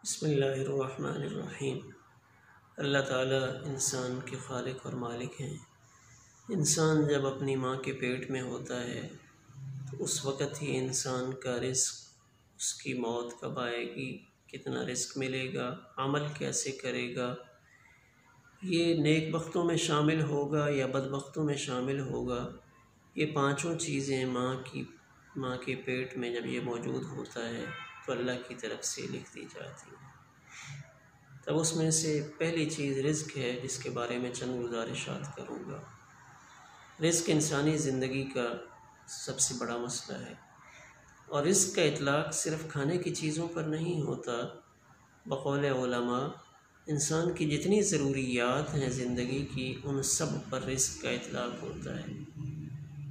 بسم اللہ الرحمن الرحیم۔ اللہ تعالیٰ انسان کے خالق اور مالک ہیں۔ انسان جب اپنی ماں کے پیٹ میں ہوتا ہے تو اس وقت ہی انسان کا رزق، اس کی موت کب آئے گی، کتنا رزق ملے گا، عمل کیسے کرے گا، یہ نیک بختوں میں شامل ہوگا یا بدبختوں میں شامل ہوگا، یہ پانچوں چیزیں ماں کے پیٹ میں جب یہ موجود ہوتا ہے تو اللہ کی طرف سے لکھ دی جاتی ہے۔ تب اس میں سے پہلی چیز رزق ہے، جس کے بارے میں چند گزارشات کروں گا۔ رزق انسانی زندگی کا سب سے بڑا مسئلہ ہے، اور رزق کا اطلاق صرف کھانے کی چیزوں پر نہیں ہوتا۔ بقول علماء انسان کی جتنی ضروریات ہیں زندگی کی، ان سب پر رزق کا اطلاق ہوتا ہے۔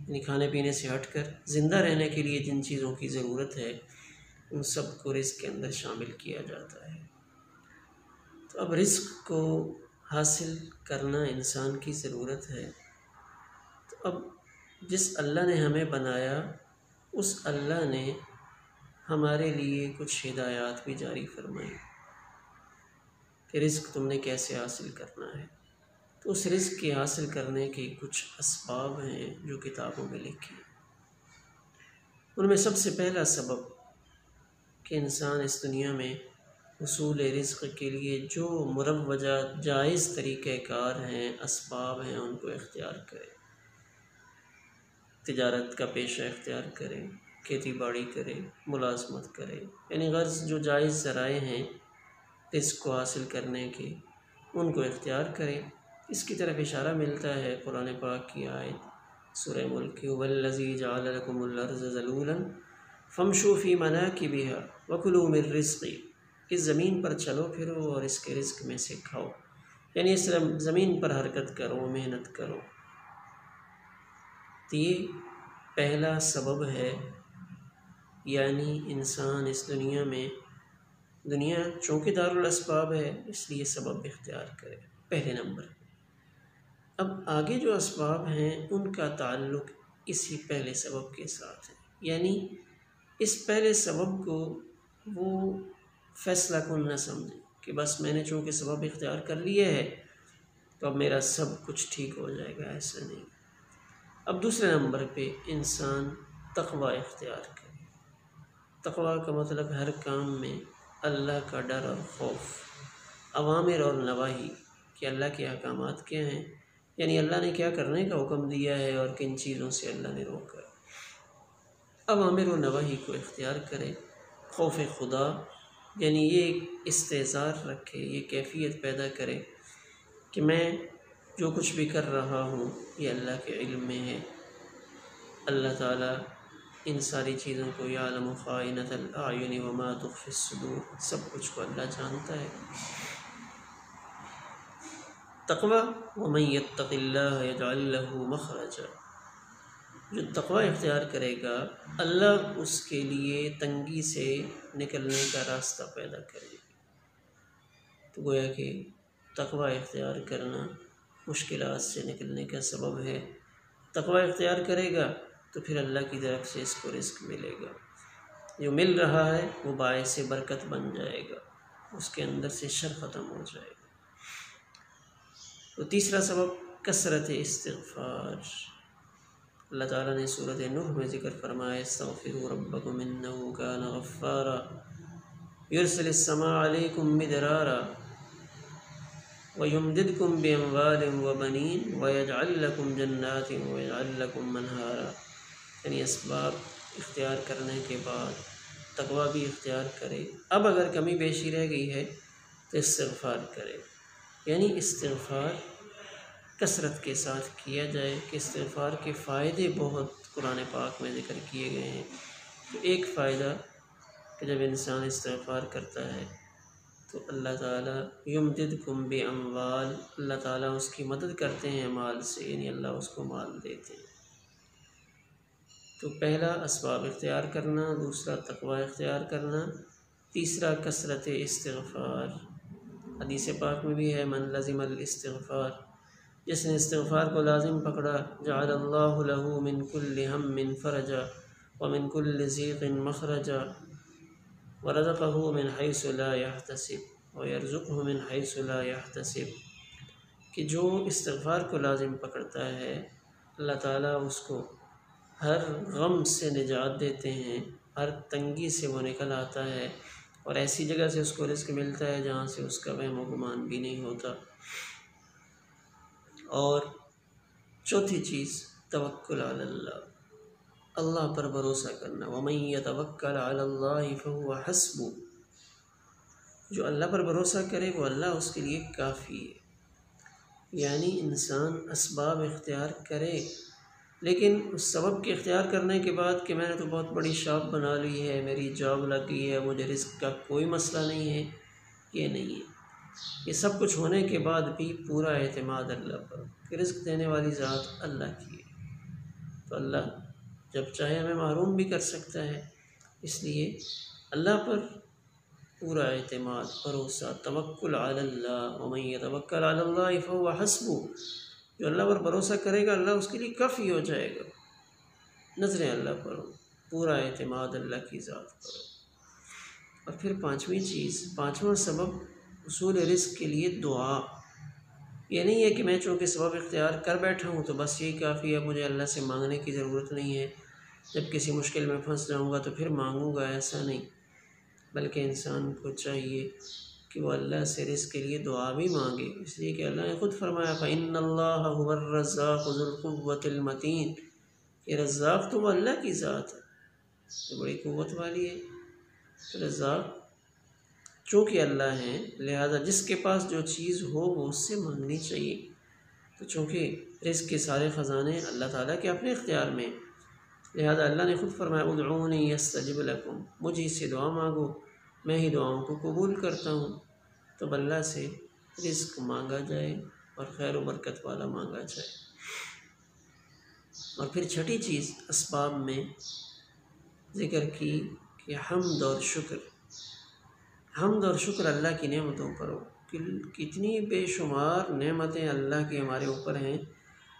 یعنی کھانے پینے سے ہٹ کر زندہ رہنے کے لیے جن چیزوں کی ضرورت ہے ان سب کو رزق کے اندر شامل کیا جاتا ہے۔ تو اب رزق کو حاصل کرنا انسان کی ضرورت ہے۔ تو اب جس اللہ نے ہمیں بنایا، اس اللہ نے ہمارے لیے کچھ ہدایات بھی جاری فرمائی کہ رزق تم نے کیسے حاصل کرنا ہے۔ تو اس رزق کے حاصل کرنے کے کچھ اسباب ہیں جو کتابوں میں لکھے ہیں۔ ان میں سب سے پہلا سبب کہ انسان اس دنیا میں حصول رزق کے لیے جو مروجہ جائز طریقہ کار ہیں، اسباب ہیں، ان کو اختیار کرے۔ تجارت کا پیشہ اختیار کرے، کھیتی باڑی کرے، ملازمت کرے، یعنی غرض جو جائز ذرائع ہیں رزق کو حاصل کرنے کے، ان کو اختیار کرے۔ اس کی طرف اشارہ ملتا ہے قرآن پاک کی آیت سورہ ملک کی، وَالَّذِي جَعَلَ لَكُمُ الْأَرْضَ ذَلُولًا فَامْشُوا فِي مَنَاكِبِهَا وَكُلُوا مِن رِّزْقِهِ، اس زمین پر چلو پھرو اور اس کے رزق میں سے کھاؤ، یعنی اس زمین پر حرکت کرو، محنت کرو۔ تو یہ پہلا سبب ہے، یعنی انسان اس دنیا چونکہ دارالاسباب ہے اس لیے سبب اختیار کرے، پہلے نمبر۔ اب آگے جو اسباب ہیں ان کا تعلق اسی پہلے سبب کے ساتھ ہے، یعنی اس پہلے سبب کو وہ فیصلہ کن نہ سمجھیں کہ بس میں نے چونکہ سبب اختیار کر لیا ہے تو اب میرا سب کچھ ٹھیک ہو جائے گا، ایسا نہیں۔ اب دوسرے نمبر پہ انسان تقوی اختیار کرے۔ تقوی کا مطلب ہر کام میں اللہ کا ڈر اور خوف، اوامر اور نواہی کہ اللہ کے احکامات کیا ہیں، یعنی اللہ نے کیا کرنے کا حکم دیا ہے اور کن چیزوں سے اللہ نے روکا ہے، اوامر و نواہی کو اختیار کرے۔ خوف خدا یعنی یہ استحضار رکھے، یہ کیفیت پیدا کرے کہ میں جو کچھ بھی کر رہا ہوں یہ اللہ کے علم میں ہے۔ اللہ تعالیٰ ان ساری چیزوں کو یعلم خائنۃ الاعین وما تخفی الصدور، سب کچھ کو اللہ جانتا ہے۔ تقوی ومن یتق اللہ یجعل لہ مخرجا، جو تقوی اختیار کرے گا اللہ اس کے لیے تنگی سے نکلنے کا راستہ پیدا کرے گا۔ تو گویا کہ تقوی اختیار کرنا مشکلات سے نکلنے کا سبب ہے۔ تقوی اختیار کرے گا تو پھر اللہ کی طرف سے اس کو رزق ملے گا، جو مل رہا ہے وہ باعث برکت بن جائے گا، اس کے اندر سے شر ختم ہو جائے گا۔ تو تیسرا سبب کثرت استغفار۔ اللہ تعالیٰ نے سورۃ نوح میں ذکر فرمایا استغفروا ربکم انہ کان غفارا یرسل السماء علیکم مدرارا وَيُمْدِدْكُمْ بِأَمْوَالٍ وَبَنِينَ وَيَجْعَلْ لَكُمْ جَنَّاتٍ وَيَجْعَلْ لَكُمْ مَنْهَارًا، یعنی اسباب اختیار کرنے کے بعد تقوی بھی اختیار کرے۔ اب اگر کمی بیشی رہ گئی ہے تو استغفار کرے، یعنی استغفار کثرت کے ساتھ کیا جائے کہ استغفار کے فائدے بہت قرآن پاک میں ذکر کیے گئے ہیں۔ تو ایک فائدہ کہ جب انسان استغفار کرتا ہے تو اللہ تعالیٰ یمددکم باموال، اللہ تعالیٰ اس کی مدد کرتے ہیں مال سے، یعنی اللہ اس کو مال دیتے ہیں۔ تو پہلا اسباب اختیار کرنا، دوسرا تقوی اختیار کرنا، تیسرا کثرت استغفار۔ حدیث پاک میں بھی ہے من لزم الاستغفار، جس نے استغفار کو لازم پکڑا جعل اللہ له من کل ہم فرجا ومن کل ضیق مخرجا وَرَزَقَهُ مِنْ حَيْثُ لَا يَحْتَسِبُ وَيَرْزُقْهُ مِنْ حَيْثُ لَا يَحْتَسِبُ کہ جو استغفار کو لازم پکڑتا ہے اللہ تعالیٰ اس کو ہر غم سے نجات دیتے ہیں، ہر تنگی سے وہ نکل آتا ہے، اور ایسی جگہ سے اس کو رزق ملتا ہے جہاں سے اس کا وہم و گمان بھی نہیں ہوتا۔ اور چوتھی چیز توکل علی اللہ، اللہ پر بھروسہ کرنا۔ وَمَن يَتَوَكَّلْ عَلَى اللَّهِ فَهُوَ حَسْبُهُ، جو اللہ پر بھروسہ کرے وہ اللہ اس کے لیے کافی ہے۔ یعنی انسان اسباب اختیار کرے، لیکن اس سبب کے اختیار کرنے کے بعد کہ میں نے تو بہت بڑی شاپ بنا لی ہے، میری جاب لگ گئی ہے، مجھے رزق کا کوئی مسئلہ نہیں ہے، یہ نہیں ہے۔ یہ سب کچھ ہونے کے بعد بھی پورا اعتماد اللہ پر کہ رزق دینے والی ذات اللہ کی ہے، تو اللہ جب چاہے ہمیں محروم بھی کر سکتا ہے، اس لیے اللہ پر پورا اعتماد، بھروسہ، توکل علی اللہ۔ وَمَن يَتَوَكَّلْ عَلَى اللَّهِ فَهُوَ حَسْبُهُ، جو اللہ پر بھروسہ کرے گا اللہ اس کے لیے کافی ہو جائے گا۔ نظریں اللہ پر ہو، پورا اعتماد اللہ کی ذات پر ہو۔ اور پھر پانچویں چیز، پانچواں سبب حصول رزق کے لیے دعا۔ یہ نہیں ہے کہ میں چونکہ سبب اختیار کر بیٹھا ہوں تو بس یہی کافی ہے، مجھے اللہ سے مانگنے کی ضرورت نہیں ہے، جب کسی مشکل میں پھنس جاؤں گا تو پھر مانگوں گا، ایسا نہیں۔ بلکہ انسان کو چاہیے کہ وہ اللہ سے رزق کے لیے دعا بھی مانگے، اس لیے کہ اللہ نے خود فرمایا فَإِنَّ اللَّهَ هُوَ الرَّزَّاقُ ذُو الْقُوَّةِ الْمَتِينُ، کہ رزاق تو وہ اللہ کی ذات ہے جو بڑی قوت والی ہے۔ تو رزاق چونکہ اللہ ہیں لہذا جس کے پاس جو چیز ہو وہ اس سے مانگنی چاہیے۔ تو چونکہ رزق کے سارے خزانے اللہ تعالیٰ کے اپنے اختیار میں، لہذا اللہ نے خود فرمایا ادعونی استجب لکم، مجھے سے دعا مانگو، میں ہی دعاؤں کو قبول کرتا ہوں۔ تو اللہ سے رزق مانگا جائے اور خیر و برکت والا مانگا جائے۔ اور پھر چھٹی چیز اسباب میں ذکر کی کہ حمد اور شکر، حمد اور شکر اللہ کی نعمتوں پر ہو۔ کتنی بے شمار نعمتیں اللہ کی ہمارے اوپر ہیں،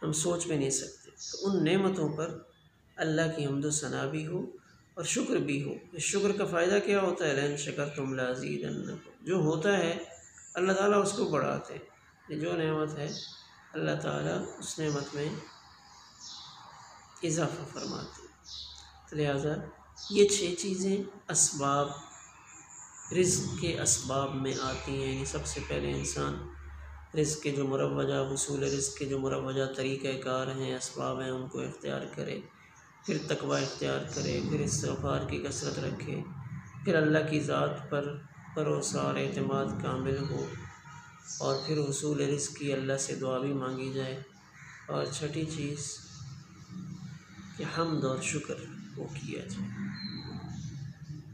ہم سوچ بھی نہیں سکتے، تو ان نعمتوں پر اللہ کی حمد و ثنا بھی ہو اور شکر بھی ہو۔ اس شکر کا فائدہ کیا ہوتا ہے؟ لَإِن شَكَرْتُمْ لَأَزِيدَنَّكُمْ، جو ہوتا ہے اللہ تعالیٰ اس کو بڑھاتے ہیں، جو نعمت ہے اللہ تعالیٰ اس نعمت میں اضافہ فرماتے ہیں۔ تو لہٰذا یہ 6 چیزیں اسباب، رزق کے اسباب میں آتی ہیں۔ یعنی سب سے پہلے انسان رزق کے جو مروجہ، حصول رزق کے جو مروجہ طریقہ کار ہیں، اسباب ہیں، ان کو اختیار کرے، پھر تقوی اختیار کرے، پھر استغفار کی کثرت رکھے، پھر اللہ کی ذات پر بھروسہ اور اعتماد کامل ہو، اور پھر حصول رزق کی اللہ سے دعا بھی مانگی جائے۔ اور چھٹی چیز کہ حمد اور شکر وہ کیا جائے۔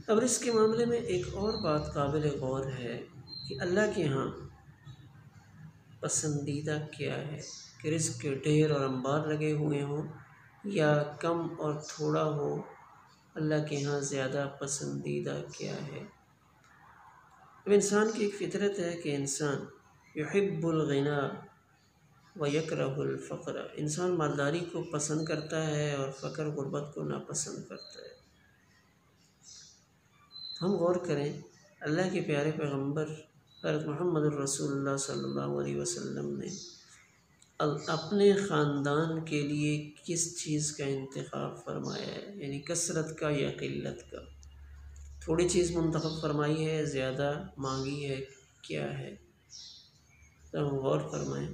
اب رزق کے معاملے میں ایک اور بات قابل غور ہے کہ اللہ کے ہاں پسندیدہ کیا ہے، کہ رزق کے ڈھیر اور انبار لگے ہوئے ہوں یا کم اور تھوڑا ہو، اللہ کے ہاں زیادہ پسندیدہ کیا ہے؟ اب انسان کی ایک فطرت ہے کہ انسان یحب الغنا ویکرہ الفقر، انسان مالداری کو پسند کرتا ہے اور فقر غربت کو ناپسند کرتا ہے۔ ہم غور کریں، اللہ کے پیارے پیغمبر حضرت محمد الرسول اللہ صلی اللہ علیہ وسلم نے اپنے خاندان کے لیے کس چیز کا انتخاب فرمایا ہے؟ یعنی کثرت کا یا قلت کا؟ تھوڑی چیز منتخب فرمائی ہے، زیادہ مانگی ہے، کیا ہے؟ تو ہم غور فرمائیں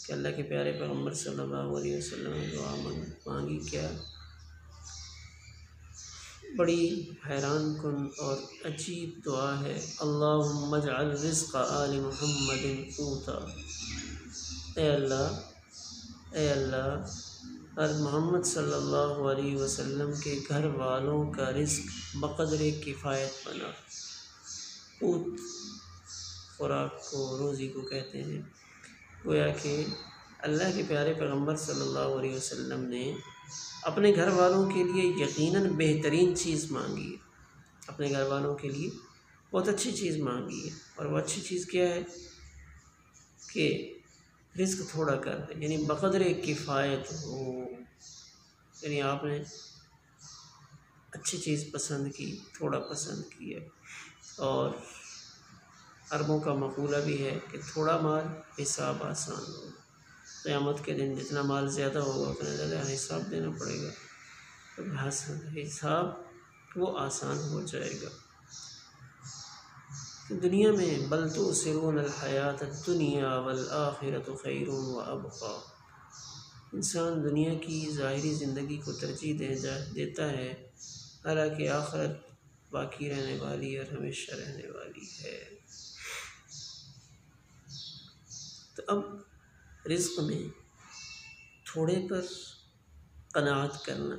کہ اللہ کے پیارے پیغمبر صلی اللہ علیہ وسلم نے دعا مانگی کیا؟ بڑی حیران کن اور عجیب دعا ہے، اللہم اجعل رزق آل محمد قوتا، اے اللہ حضرت محمد صلی اللہ علیہ وسلم کے گھر والوں کا رزق بقدر کفایت بنا۔ قوت خوراک کو، روزی کو کہتے ہیں۔ گویا کہ اللہ کے پیارے پیغمبر صلی اللہ علیہ وسلم نے اپنے گھر والوں کے لیے یقیناً بہترین چیز مانگی ہے، اپنے گھر والوں کے لیے بہت اچھی چیز مانگی ہے، اور وہ اچھی چیز کیا ہے کہ رزق تھوڑا کر دے، یعنی بقدر کفایت ہو۔ یعنی آپ نے اچھی چیز پسند کی، تھوڑا پسند کیا، اور عربوں کا مقولہ بھی ہے کہ تھوڑا مال حساب آسان ہوگا۔ قیامت کے دن جتنا مال زیادہ ہوگا اتنا زیادہ حساب دینا پڑے گا، تو حساب وہ آسان ہو جائے گا۔ دنیا میں بل تؤثرون الحیات الدنیا والآخرۃ خیر وابقیٰ، انسان دنیا کی ظاہری زندگی کو ترجیح دیتا ہے، حالانکہ آخرت باقی رہنے والی اور ہمیشہ رہنے والی ہے۔ تو اب رزق میں تھوڑے پر قناعت کرنا،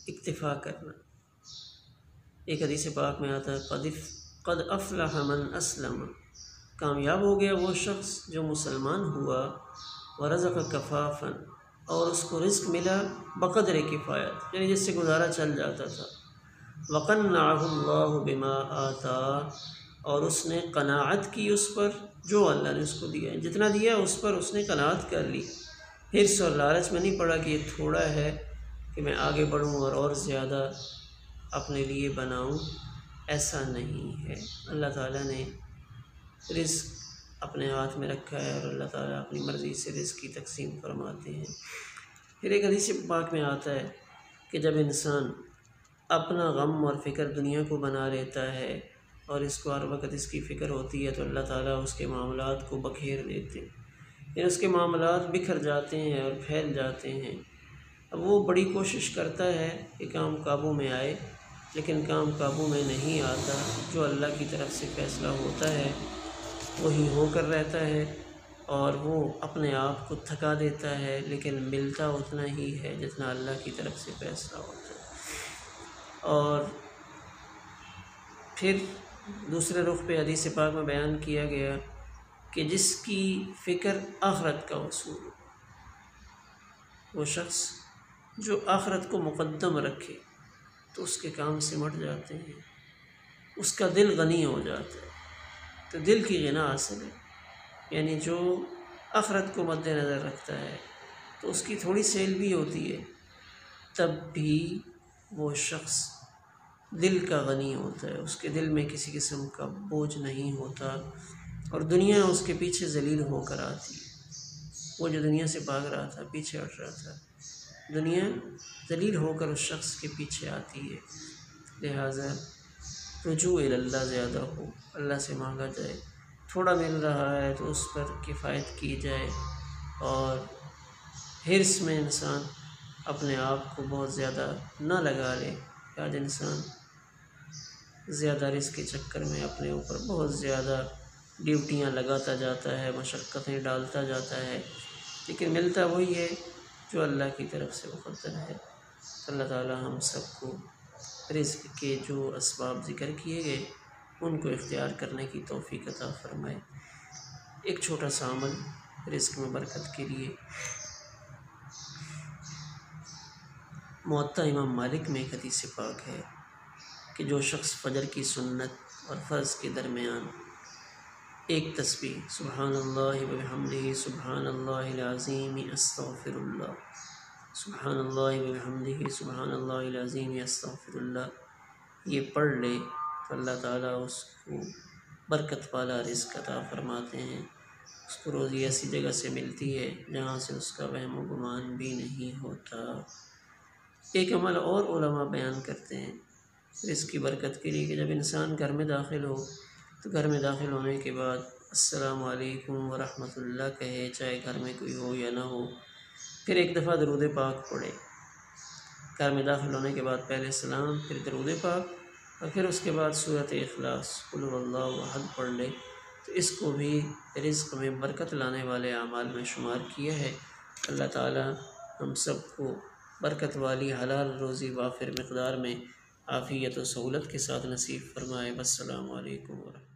اکتفا کرنا، ایک حدیث پاک میں آتا ہے قد افلح من اسلم، کامیاب ہو گیا وہ شخص جو مسلمان ہوا، ورزق کفافا، اور اس کو رزق ملا بقدر کفایت، یعنی جس سے گزارا چل جاتا تھا، وقنعہ اللہ بما آتا، اور اس نے قناعت کی اس پر جو اللہ نے اس کو دیا، جتنا دیا اس پر اس نے قناعت کر لی، حرص اور لالچ میں نہیں پڑا کہ یہ تھوڑا ہے کہ میں آگے بڑھوں اور زیادہ اپنے لیے بناؤں، ایسا نہیں ہے۔ اللہ تعالیٰ نے رزق اپنے ہاتھ میں رکھا ہے اور اللہ تعالیٰ اپنی مرضی سے رزق کی تقسیم فرماتے ہیں۔ پھر ایک حدیث پاک میں آتا ہے کہ جب انسان اپنا غم اور فکر دنیا کو بنا لیتا ہے اور اس کو ہر وقت اس کی فکر ہوتی ہے تو اللہ تعالیٰ اس کے معاملات کو بکھیر دیتے ہیں، یعنی اس کے معاملات بکھر جاتے ہیں اور پھیل جاتے ہیں۔ اب وہ بڑی کوشش کرتا ہے کہ کام قابو میں آئے، لیکن کام قابو میں نہیں آتا، جو اللہ کی طرف سے فیصلہ ہوتا ہے وہی ہو کر رہتا ہے، اور وہ اپنے آپ کو تھکا دیتا ہے، لیکن ملتا اتنا ہی ہے جتنا اللہ کی طرف سے فیصلہ ہوتا ہے۔ اور پھر دوسرے رخ پہ حدیث پاک میں بیان کیا گیا کہ جس کی فکر آخرت کا اصول ہو، وہ شخص جو آخرت کو مقدم رکھے تو اس کے کام سمٹ جاتے ہیں، اس کا دل غنی ہو جاتا ہے۔ تو دل کی غنا اصل ہے، یعنی جو آخرت کو مد نظر رکھتا ہے تو اس کی تھوڑی سیل بھی ہوتی ہے، تب بھی وہ شخص دل کا غنی ہوتا ہے، اس کے دل میں کسی قسم کا بوجھ نہیں ہوتا، اور دنیا اس کے پیچھے ذلیل ہو کر آتی ہے۔ وہ جو دنیا سے بھاگ رہا تھا، پیچھے ہٹ رہا تھا، دنیا ذلیل ہو کر اس شخص کے پیچھے آتی ہے۔ لہٰذا رجوع اللہ زیادہ ہو، اللہ سے مانگا جائے، تھوڑا مل رہا ہے تو اس پر کفایت کی جائے، اور حرص میں انسان اپنے آپ کو بہت زیادہ نہ لگا لے۔ آج انسان زیادہ رزق کے چکر میں اپنے اوپر بہت زیادہ ڈیوٹیاں لگاتا جاتا ہے، مشقتیں ڈالتا جاتا ہے، لیکن ملتا وہی ہے جو اللہ کی طرف سے مقدر ہے۔ اللہ تعالیٰ ہم سب کو رزق کے جو اسباب ذکر کیے گئے ان کو اختیار کرنے کی توفیق عطا فرمائے۔ ایک چھوٹا سا عمل رزق میں برکت کے لیے، موطا امام مالک میں ایک حدیث پاک ہے کہ جو شخص فجر کی سنت اور فرض کے درمیان ایک تسبیح سبحان اللہ وبحمدہ سبحان اللہ العظیم استغفر اللہ، سبحان اللہ وبحمدہ سبحان اللہ العظیم استغفر اللہ، یہ پڑھ لے تو اللہ تعالیٰ اس کو برکت والا رزق عطا فرماتے ہیں۔ اس کو روزی ایسی جگہ سے ملتی ہے جہاں سے اس کا وہم و گمان بھی نہیں ہوتا۔ ایک عمل اور علماء بیان کرتے ہیں رزق کی برکت کے لیے کہ جب انسان گھر میں داخل ہو تو گھر میں داخل ہونے کے بعد السلام علیکم ورحمۃ اللہ کہے، چاہے گھر میں کوئی ہو یا نہ ہو، پھر ایک دفعہ درود پاک پڑھے۔ گھر میں داخل ہونے کے بعد پہلے سلام، پھر درود پاک، اور پھر اس کے بعد سورۃ اخلاص قل هو اللہ احد پڑھ لے، تو اس کو بھی رزق میں برکت لانے والے اعمال میں شمار کیا ہے۔ اللہ تعالی ہم سب کو برکت والی حلال روزی وافر مقدار میں عافیت و سہولت کے ساتھ نصیب فرمائے۔ السلام علیکم ورحمۃ اللہ۔